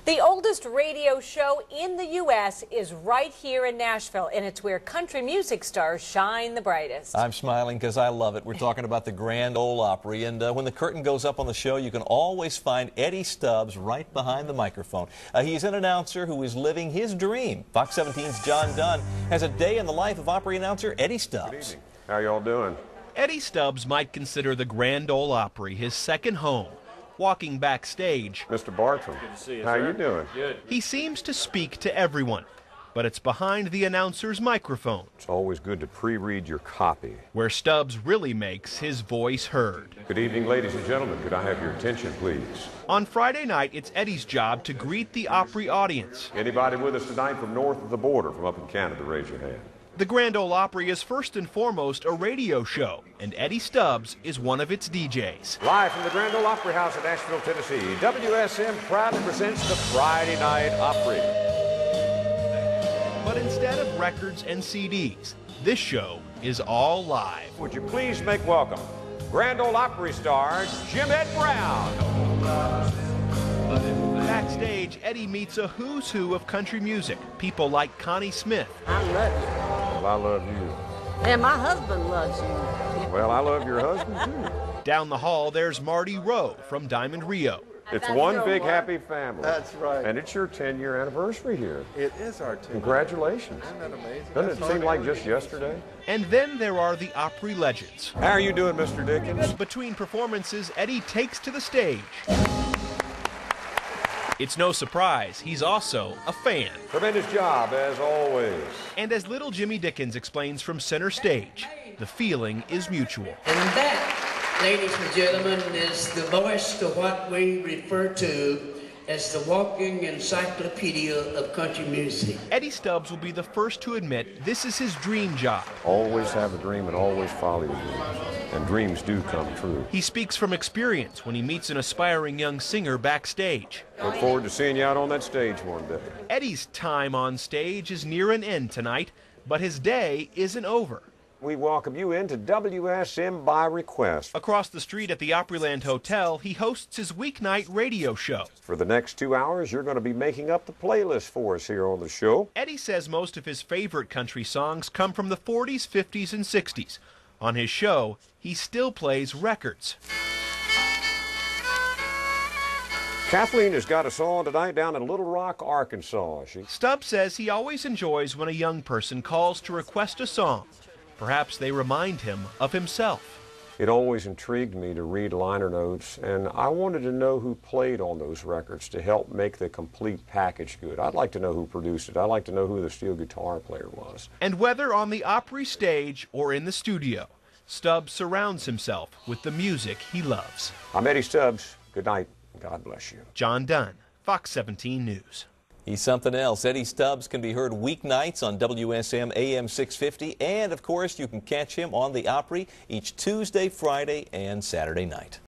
The oldest radio show in the U.S. is right here in Nashville, and it's where country music stars shine the brightest. I'm smiling because I love it. We're talking about the Grand Ole Opry, and when the curtain goes up on the show, you can always find Eddie Stubbs right behind the microphone. He's an announcer who is living his dream. Fox 17's John Dunn has a day in the life of Opry announcer Eddie Stubbs. Good evening. How y'all doing? Eddie Stubbs might consider the Grand Ole Opry his second home. Walking backstage, Mr. Bartram, good to see you, how sir. you doing? Good. he seems to speak to everyone, but it's behind the announcer's microphone It's always good to pre-read your copy. where Stubbs really makes his voice heard. Good evening, ladies and gentlemen. Could I have your attention, please? On Friday night, it's Eddie's job to greet the Opry audience. Anybody with us tonight from north of the border, from up in Canada, raise your hand. The Grand Ole Opry is first and foremost a radio show, and Eddie Stubbs is one of its DJs. Live from the Grand Ole Opry House in Nashville, Tennessee, WSM proudly presents the Friday Night Opry. But instead of records and CDs, this show is all live. Would you please make welcome Grand Ole Opry star Jim Ed Brown. Backstage, Eddie meets a who's who of country music, people like Connie Smith, I love you. Well, I love you. And my husband loves you. Well, I love your husband, too. Down the hall, there's Marty Rowe from Diamond Rio. It's one big happy family. That's right. And it's your 10-year anniversary here. It is our team. Congratulations. Isn't that amazing? Doesn't it seem like just yesterday? And then there are the Opry legends. How are you doing, Mr. Dickens? Between performances, Eddie takes to the stage. It's no surprise, he's also a fan. Tremendous job, as always. And as little Jimmy Dickens explains from center stage, the feeling is mutual. And that, ladies and gentlemen, is the voice to what we refer to as the walking encyclopedia of country music. Eddie Stubbs will be the first to admit this is his dream job. Always have a dream and always follow your dreams. And dreams do come true. He speaks from experience when he meets an aspiring young singer backstage. Look forward to seeing you out on that stage one day. Eddie's time on stage is near an end tonight, but his day isn't over. We welcome you into WSM by request. Across the street at the Opryland Hotel, he hosts his weeknight radio show. For the next 2 hours, you're going to be making up the playlist for us here on the show. Eddie says most of his favorite country songs come from the 40s, 50s, and 60s. On his show, he still plays records. Kathleen has got us on tonight down in Little Rock, Arkansas. Stubbs says he always enjoys when a young person calls to request a song. Perhaps they remind him of himself. It always intrigued me to read liner notes, and I wanted to know who played on those records to help make the complete package good. I'd like to know who produced it. I'd like to know who the steel guitar player was. And whether on the Opry stage or in the studio, Stubbs surrounds himself with the music he loves. I'm Eddie Stubbs. Good night. God bless you. John Dunn, Fox 17 News. He's something else. Eddie Stubbs can be heard weeknights on WSM AM 650, and of course you can catch him on the Opry each Tuesday, Friday, and Saturday night.